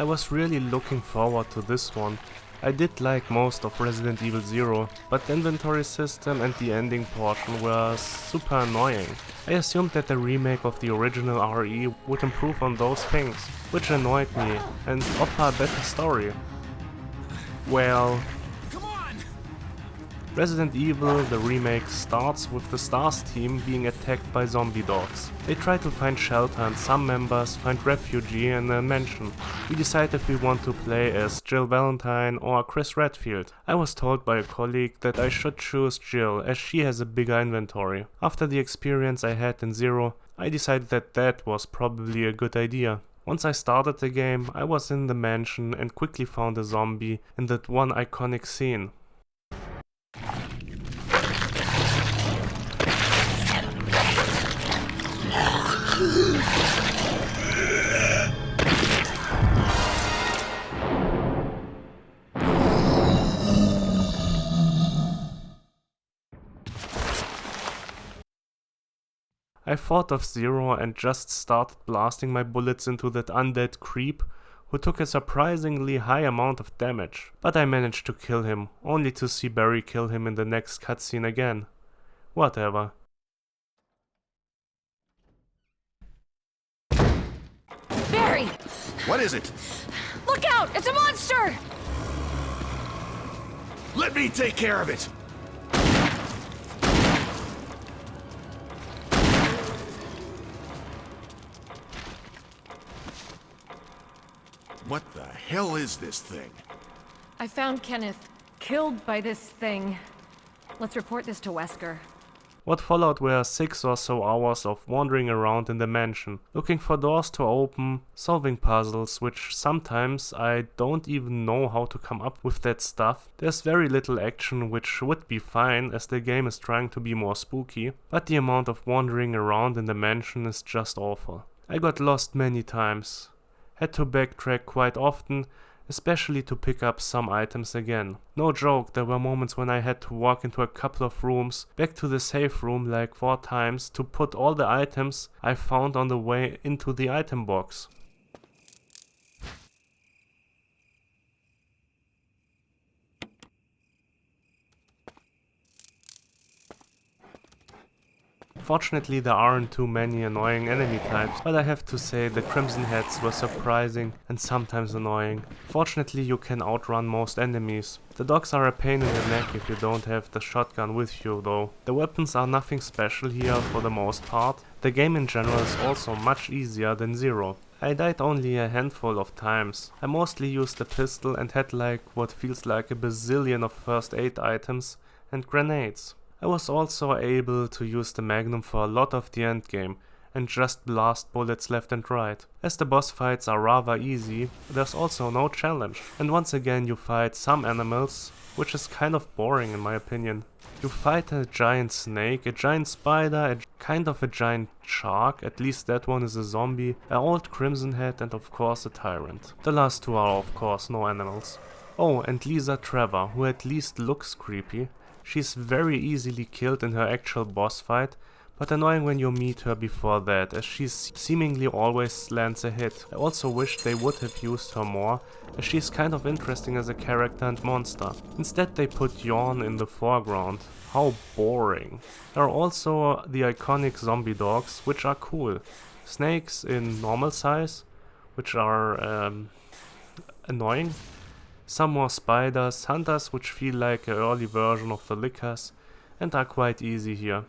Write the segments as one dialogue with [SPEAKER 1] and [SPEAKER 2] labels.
[SPEAKER 1] I was really looking forward to this one. I did like most of Resident Evil 0, but the inventory system and the ending portion were super annoying. I assumed that the remake of the original RE would improve on those things, which annoyed me, and offer a better story. Well, Resident Evil, the remake, starts with the STARS team being attacked by zombie dogs. They try to find shelter and some members find refuge in a mansion. We decide if we want to play as Jill Valentine or Chris Redfield. I was told by a colleague that I should choose Jill as she has a bigger inventory. After the experience I had in Zero, I decided that that was probably a good idea. Once I started the game, I was in the mansion and quickly found a zombie in that one iconic scene. I thought of Zero and just started blasting my bullets into that undead creep who took a surprisingly high amount of damage. But I managed to kill him, only to see Barry kill him in the next cutscene again. Whatever.
[SPEAKER 2] Barry!
[SPEAKER 3] What is it?
[SPEAKER 2] Look out! It's a monster!
[SPEAKER 3] Let me take care of it! What the hell is this thing?
[SPEAKER 2] I found Kenneth killed by this thing. Let's report this to Wesker.
[SPEAKER 1] What followed were 6 or so hours of wandering around in the mansion, looking for doors to open, solving puzzles, which sometimes I don't even know how to come up with that stuff. There's very little action, which would be fine as the game is trying to be more spooky, but the amount of wandering around in the mansion is just awful. I got lost many times. Had to backtrack quite often, especially to pick up some items again. No joke, there were moments when I had to walk into a couple of rooms, back to the safe room like 4 times to put all the items I found on the way into the item box. Fortunately there aren't too many annoying enemy types, but I have to say the Crimson Heads were surprising and sometimes annoying. Fortunately you can outrun most enemies. The dogs are a pain in the neck if you don't have the shotgun with you though. The weapons are nothing special here for the most part. The game in general is also much easier than Zero. I died only a handful of times. I mostly used the pistol and had like what feels like a bazillion of first aid items and grenades. I was also able to use the Magnum for a lot of the endgame and just blast bullets left and right. As the boss fights are rather easy, there's also no challenge. And once again you fight some animals, which is kind of boring in my opinion. You fight a giant snake, a giant spider, kind of a giant shark, at least that one is a zombie, an old Crimson Head and of course a tyrant. The last 2 are of course no animals. Oh, and Lisa Trevor, who at least looks creepy. She's very easily killed in her actual boss fight, but annoying when you meet her before that, as she seemingly always lands a hit. I also wish they would have used her more, as she's kind of interesting as a character and monster. Instead they put Yawn in the foreground. How boring. There are also the iconic zombie dogs, which are cool. Snakes in normal size, which are annoying. Some more spiders, hunters which feel like an early version of the lickers and are quite easy here.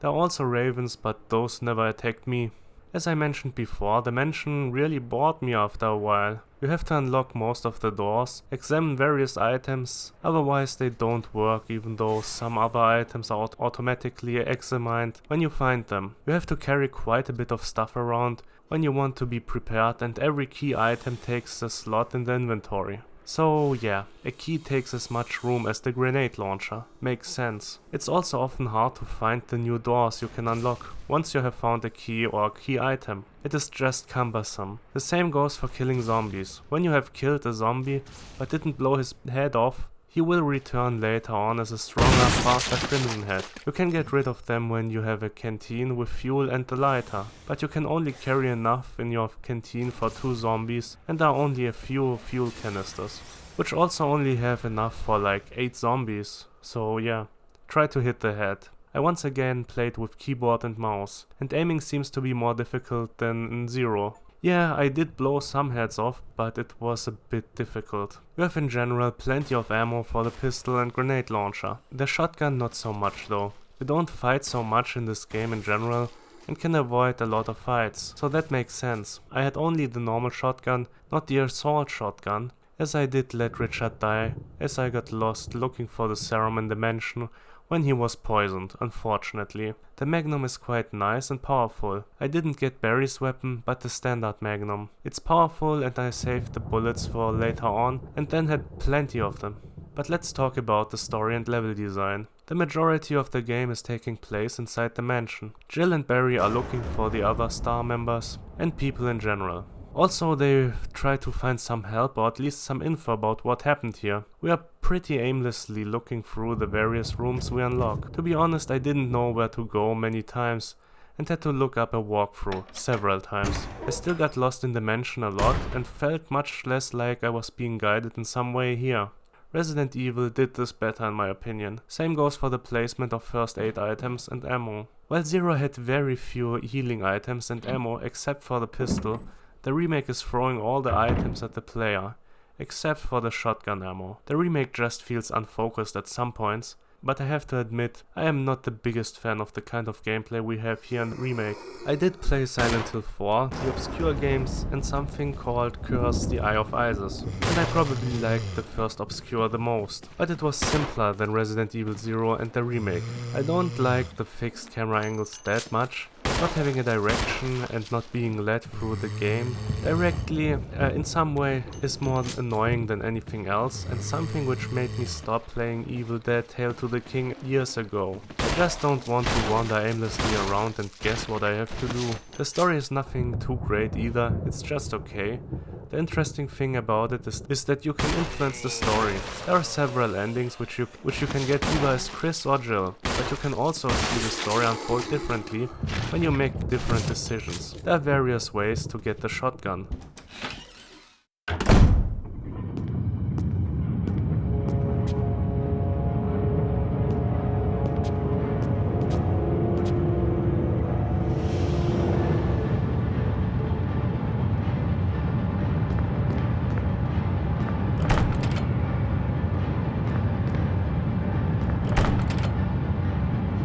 [SPEAKER 1] There are also ravens, but those never attacked me. As I mentioned before, the mansion really bored me after a while. You have to unlock most of the doors, examine various items, otherwise they don't work even though some other items are automatically examined when you find them. You have to carry quite a bit of stuff around when you want to be prepared and every key item takes a slot in the inventory. So yeah, a key takes as much room as the grenade launcher. Makes sense. It's also often hard to find the new doors you can unlock once you have found a key or a key item. It is just cumbersome. The same goes for killing zombies. When you have killed a zombie but didn't blow his head off, He will return later on as a stronger, faster Crimson Head. You can get rid of them when you have a canteen with fuel and the lighter, but you can only carry enough in your canteen for 2 zombies and there are only a few fuel canisters, which also only have enough for like 8 zombies, so yeah, try to hit the head. I once again played with keyboard and mouse, and aiming seems to be more difficult than in Zero. Yeah, I did blow some heads off, but it was a bit difficult. You have in general plenty of ammo for the pistol and grenade launcher. The shotgun not so much though. You don't fight so much in this game in general and can avoid a lot of fights, so that makes sense. I had only the normal shotgun, not the assault shotgun, as I did let Richard die, as I got lost looking for the serum in the mansion when he was poisoned, unfortunately. The Magnum is quite nice and powerful. I didn't get Barry's weapon, but the standard Magnum. It's powerful and I saved the bullets for later on and then had plenty of them. But let's talk about the story and level design. The majority of the game is taking place inside the mansion. Jill and Barry are looking for the other star members and people in general. Also, they try to find some help or at least some info about what happened here. We are pretty aimlessly looking through the various rooms we unlock. To be honest, I didn't know where to go many times and had to look up a walkthrough several times. I still got lost in the mansion a lot and felt much less like I was being guided in some way here. Resident Evil did this better in my opinion. Same goes for the placement of first aid items and ammo. While Zero had very few healing items and ammo except for the pistol, the remake is throwing all the items at the player, except for the shotgun ammo. The remake just feels unfocused at some points, but I have to admit, I am not the biggest fan of the kind of gameplay we have here in Remake. I did play Silent Hill 4, the obscure games, and something called Curse the Eye of Isis, and I probably liked the first obscure the most, but it was simpler than Resident Evil 0 and the remake. I don't like the fixed camera angles that much, not having a direction and not being led through the game directly in some way is more annoying than anything else and something which made me stop playing Evil Dead Tale to the King years ago. I just don't want to wander aimlessly around and guess what I have to do. The story is nothing too great either, it's just okay. The interesting thing about it is that you can influence the story. There are several endings which you can get either as Chris or Jill, but you can also see the story unfold differently when you make different decisions. There are various ways to get the shotgun.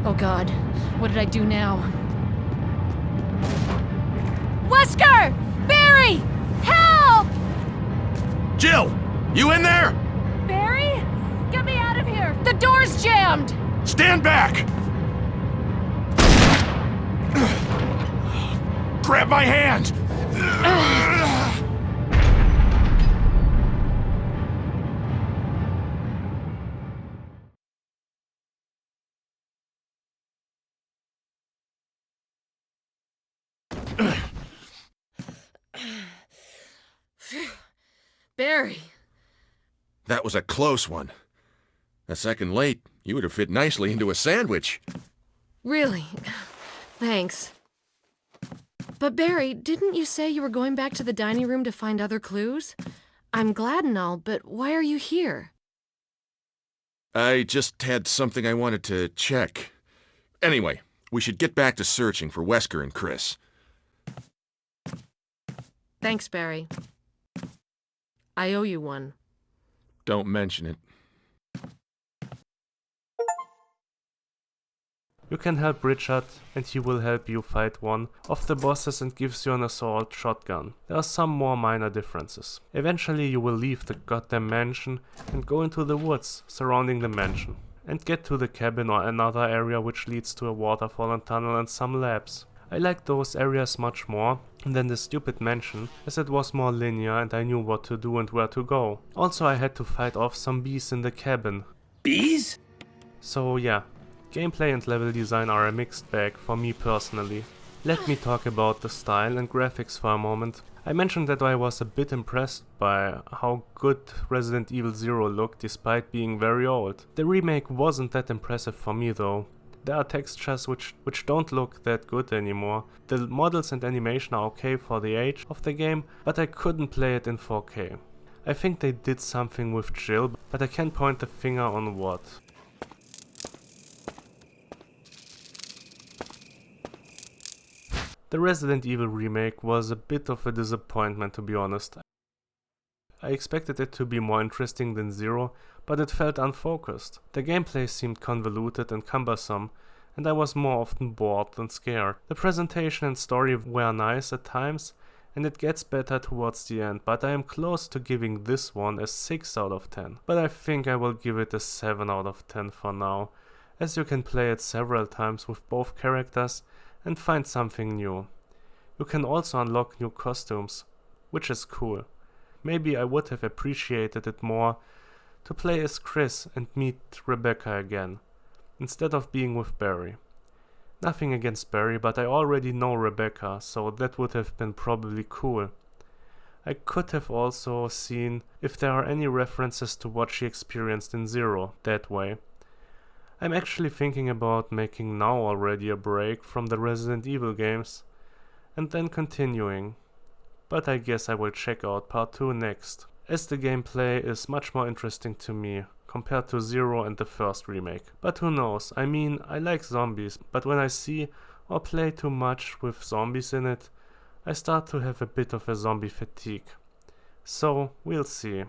[SPEAKER 2] Oh God, what did I do now? Wesker! Barry! Help!
[SPEAKER 3] Jill! You in there?
[SPEAKER 2] Barry? Get me out of here! The door's jammed!
[SPEAKER 3] Stand back! Grab my hand!
[SPEAKER 2] Barry.
[SPEAKER 3] That was a close one. A second late, you would have fit nicely into a sandwich.
[SPEAKER 2] Really? Thanks. But Barry, didn't you say you were going back to the dining room to find other clues? I'm glad and all, but why are you here?
[SPEAKER 3] I just had something I wanted to check. Anyway, we should get back to searching for Wesker and Chris.
[SPEAKER 2] Thanks, Barry. I owe you one.
[SPEAKER 3] Don't mention it.
[SPEAKER 1] You can help Richard and he will help you fight one of the bosses and gives you an assault shotgun. There are some more minor differences. Eventually you will leave the goddamn mansion and go into the woods surrounding the mansion and get to the cabin or another area which leads to a waterfall and tunnel and some labs. I liked those areas much more than the stupid mansion, as it was more linear and I knew what to do and where to go. Also I had to fight off some bees in the cabin.
[SPEAKER 4] Bees?
[SPEAKER 1] So yeah, gameplay and level design are a mixed bag for me personally. Let me talk about the style and graphics for a moment. I mentioned that I was a bit impressed by how good Resident Evil 0 looked despite being very old. The remake wasn't that impressive for me though. There are textures which don't look that good anymore. The models and animation are okay for the age of the game, but I couldn't play it in 4K. I think they did something with Jill, but I can't point the finger on what. The Resident Evil remake was a bit of a disappointment, to be honest. I expected it to be more interesting than Zero, but it felt unfocused. The gameplay seemed convoluted and cumbersome, and I was more often bored than scared. The presentation and story were nice at times, and it gets better towards the end, but I am close to giving this one a 6 out of 10. But I think I will give it a 7 out of 10 for now, as you can play it several times with both characters and find something new. You can also unlock new costumes, which is cool. Maybe I would have appreciated it more to play as Chris and meet Rebecca again, instead of being with Barry. Nothing against Barry, but I already know Rebecca, so that would have been probably cool. I could have also seen if there are any references to what she experienced in Zero that way. I'm actually thinking about making now already a break from the Resident Evil games and then continuing, but I guess I will check out part 2 next, as the gameplay is much more interesting to me compared to Zero and the first remake. But who knows, I mean, I like zombies, but when I see or play too much with zombies in it, I start to have a bit of a zombie fatigue. So, we'll see.